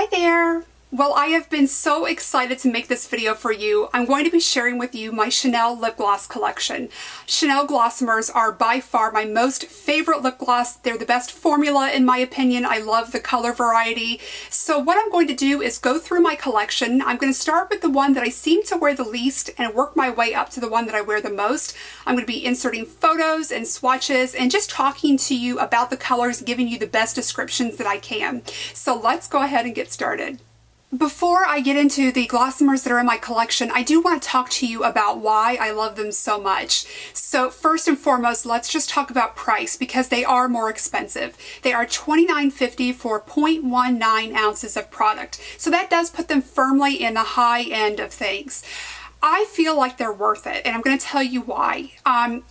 Hi there! Well, I have been so excited to make this video for you. I'm going to be sharing with you my Chanel lip gloss collection. Chanel Glossimers are by far my most favorite lip gloss. They're the best formula in my opinion. I love the color variety. So what I'm going to do is go through my collection. I'm going to start with the one that I seem to wear the least and work my way up to the one that I wear the most. I'm going to be inserting photos and swatches and just talking to you about the colors, giving you the best descriptions that I can. So let's go ahead and get started. Before I get into the Glossimers that are in my collection, I do want to talk to you about why I love them so much. So first and foremost, let's just talk about price because they are more expensive. They are $29.50 for 0.19 ounces of product. So that does put them firmly in the high end of things. I feel like they're worth it, and I'm going to tell you why.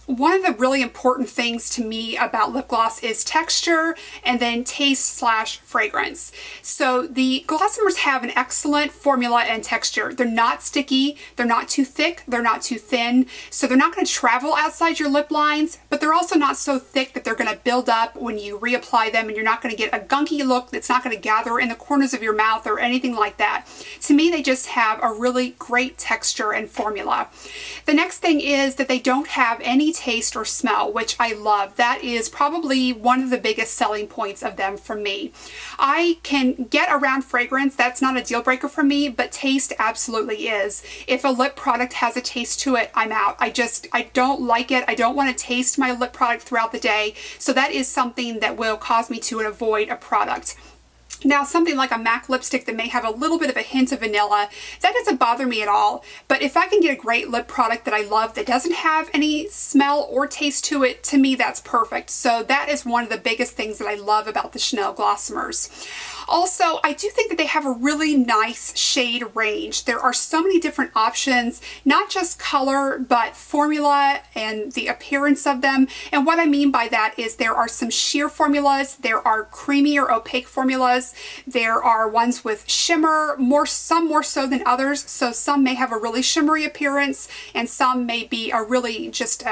One of the really important things to me about lip gloss is texture and then taste/fragrance. So the Glossimers have an excellent formula and texture. They're not sticky, they're not too thick, they're not too thin, so they're not going to travel outside your lip lines, but they're also not so thick that they're going to build up when you reapply them, and you're not going to get a gunky look that's not going to gather in the corners of your mouth or anything like that. To me, they just have a really great texture and formula. The next thing is that they don't have any taste or smell, which I love. That is probably one of the biggest selling points of them for me. I can get around fragrance, that's not a deal breaker for me, but taste absolutely is. If a lip product has a taste to it, I'm out. I don't like it. I don't want to taste my lip product throughout the day, so that is something that will cause me to avoid a product. Now, something like a MAC lipstick that may have a little bit of a hint of vanilla, that doesn't bother me at all. But if I can get a great lip product that I love that doesn't have any smell or taste to it, to me that's perfect. So that is one of the biggest things that I love about the Chanel Glossimers. Also, I do think that they have a really nice shade range. There are so many different options, not just color, but formula and the appearance of them. And what I mean by that is there are some sheer formulas, there are creamy or opaque formulas, there are ones with shimmer, some more so than others. So some may have a really shimmery appearance and some may be a really just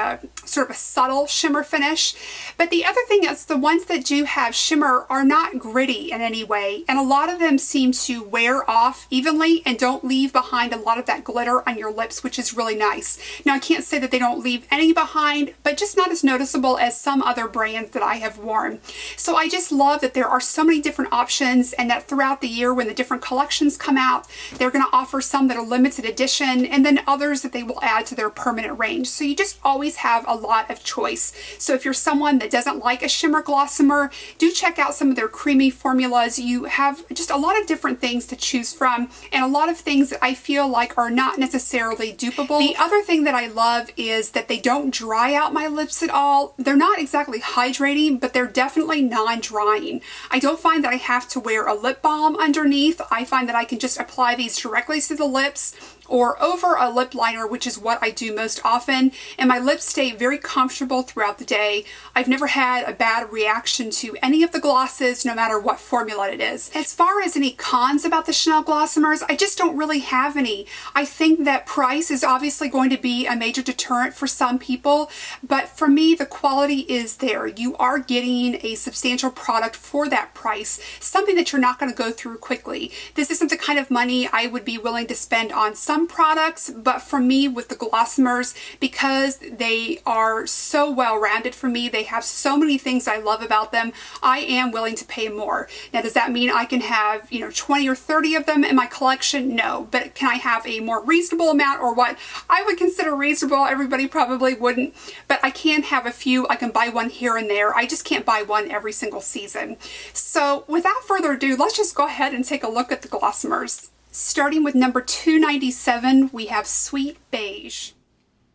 sort of a subtle shimmer finish. But the other thing is the ones that do have shimmer are not gritty in any way. And a lot of them seem to wear off evenly and don't leave behind a lot of that glitter on your lips, which is really nice. Now, I can't say that they don't leave any behind, but just not as noticeable as some other brands that I have worn. So I just love that there are so many different options and that throughout the year when the different collections come out, they're going to offer some that are limited edition and then others that they will add to their permanent range. So you just always have a lot of choice. So if you're someone that doesn't like a shimmer Glossimer, do check out some of their creamy formulas. You have just a lot of different things to choose from and a lot of things that I feel like are not necessarily dupable. The other thing that I love is that they don't dry out my lips at all. They're not exactly hydrating, but they're definitely non-drying. I don't find that I have to wear a lip balm underneath. I find that I can just apply these directly to the lips or over a lip liner, which is what I do most often, and my lips stay very comfortable throughout the day. I've never had a bad reaction to any of the glosses, no matter what formula it is. As far as any cons about the Chanel Glossimers, I just don't really have any. I think that price is obviously going to be a major deterrent for some people, but for me, the quality is there. You are getting a substantial product for that price, something that you're not going to go through quickly. This isn't the kind of money I would be willing to spend on some products, but for me with the Glossimers, because they are so well-rounded for me, they have so many things I love about them, I am willing to pay more. Now, does that mean I can have, 20 or 30 of them in my collection? No, but can I have a more reasonable amount, or what I would consider reasonable? Everybody probably wouldn't, but I can have a few. I can buy one here and there. I just can't buy one every single season. So without further ado, let's just go ahead and take a look at the Glossimers. Starting with number 297, we have Sweet Beige.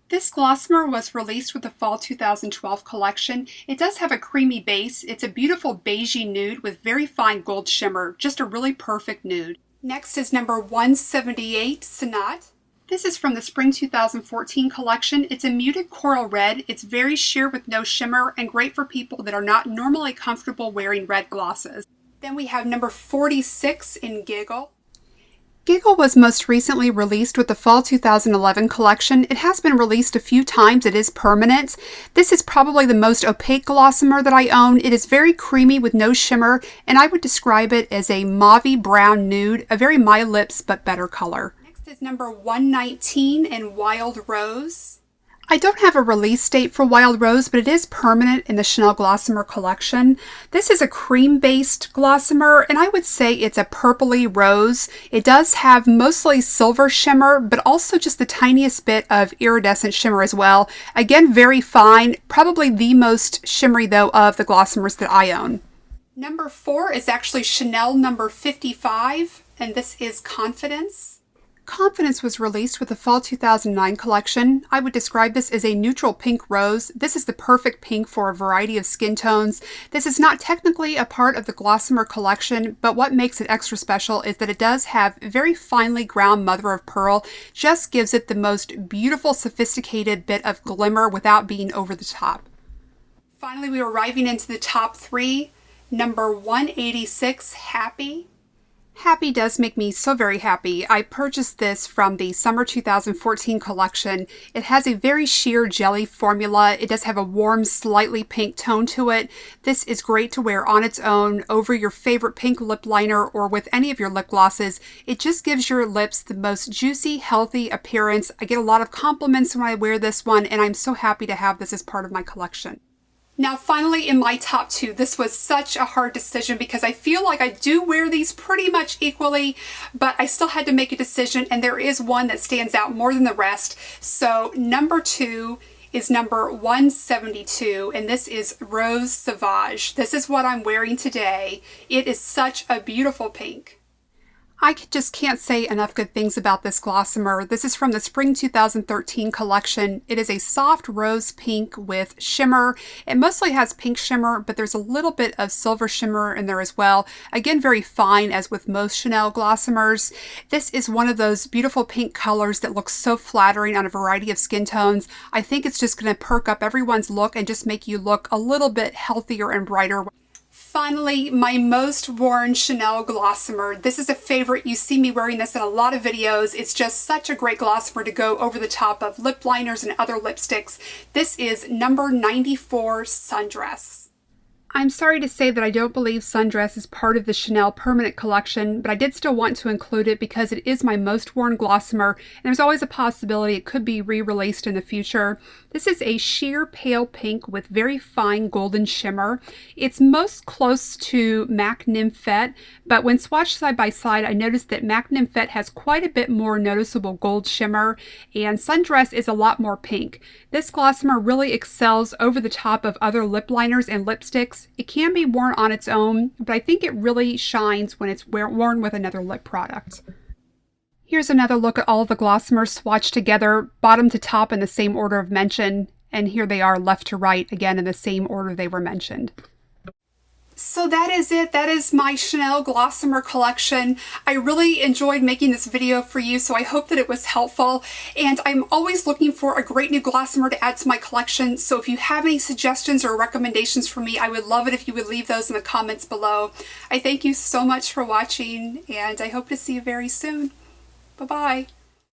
This Glossimer was released with the Fall 2012 collection. It does have a creamy base. It's a beautiful beigey nude with very fine gold shimmer, just a really perfect nude. Next is number 178, Sonate. This is from the Spring 2014 collection. It's a muted coral red. It's very sheer with no shimmer and great for people that are not normally comfortable wearing red glosses. Then we have number 46 in Giggle. Giggle was most recently released with the Fall 2011 collection. It has been released a few times. It is permanent. This is probably the most opaque Glossimer that I own. It is very creamy with no shimmer, and I would describe it as a mauvey brown nude, a very My Lips but better color. Next is number 119 in Wild Rose. I don't have a release date for Wild Rose, but it is permanent in the Chanel Glossimer collection. This is a cream-based Glossimer, and I would say it's a purpley rose. It does have mostly silver shimmer, but also just the tiniest bit of iridescent shimmer as well. Again, very fine. Probably the most shimmery, though, of the Glossimers that I own. Number 4 is actually Chanel number 55, and this is Confidence. Confidence was released with the Fall 2009 collection. I would describe this as a neutral pink rose. This is the perfect pink for a variety of skin tones. This is not technically a part of the Glossimer collection, but what makes it extra special is that it does have very finely ground mother of pearl. Just gives it the most beautiful, sophisticated bit of glimmer without being over the top. Finally, we are arriving into the top 3. Number 186, Happy. Happy does make me so very happy. I purchased this from the Summer 2014 collection. It has a very sheer jelly formula. It does have a warm, slightly pink tone to it. This is great to wear on its own, over your favorite pink lip liner, or with any of your lip glosses. It just gives your lips the most juicy, healthy appearance. I get a lot of compliments when I wear this one, and I'm so happy to have this as part of my collection. Now finally in my top 2, this was such a hard decision because I feel like I do wear these pretty much equally, but I still had to make a decision, and there is one that stands out more than the rest. So number 2 is number 172, and this is Rose Sauvage. This is what I'm wearing today. It is such a beautiful pink. I just can't say enough good things about this Glossimer. This is from the Spring 2013 collection. It is a soft rose pink with shimmer. It mostly has pink shimmer, but there's a little bit of silver shimmer in there as well. Again, very fine, as with most Chanel Glossimers. This is one of those beautiful pink colors that looks so flattering on a variety of skin tones. I think it's just going to perk up everyone's look and just make you look a little bit healthier and brighter. Finally, my most worn Chanel Glossimer. This is a favorite. You see me wearing this in a lot of videos. It's just such a great Glossimer to go over the top of lip liners and other lipsticks. This is number 94, Sundress. I'm sorry to say that I don't believe Sundress is part of the Chanel permanent collection, but I did still want to include it because it is my most worn Glossimer, and there's always a possibility it could be re-released in the future. This is a sheer pale pink with very fine golden shimmer. It's most close to MAC Nymphette, but when swatched side by side, I noticed that MAC Nymphette has quite a bit more noticeable gold shimmer, and Sundress is a lot more pink. This Glossimer really excels over the top of other lip liners and lipsticks. It can be worn on its own, but I think it really shines when it's worn with another lip product. Here's another look at all the Glossimers swatched together, bottom to top in the same order of mention, and here they are left to right, again in the same order they were mentioned. So that is it. That is my Chanel Glossimer collection. I really enjoyed making this video for you, so I hope that it was helpful. And I'm always looking for a great new Glossimer to add to my collection, so if you have any suggestions or recommendations for me, I would love it if you would leave those in the comments below. I thank you so much for watching, and I hope to see you very soon. Bye-bye.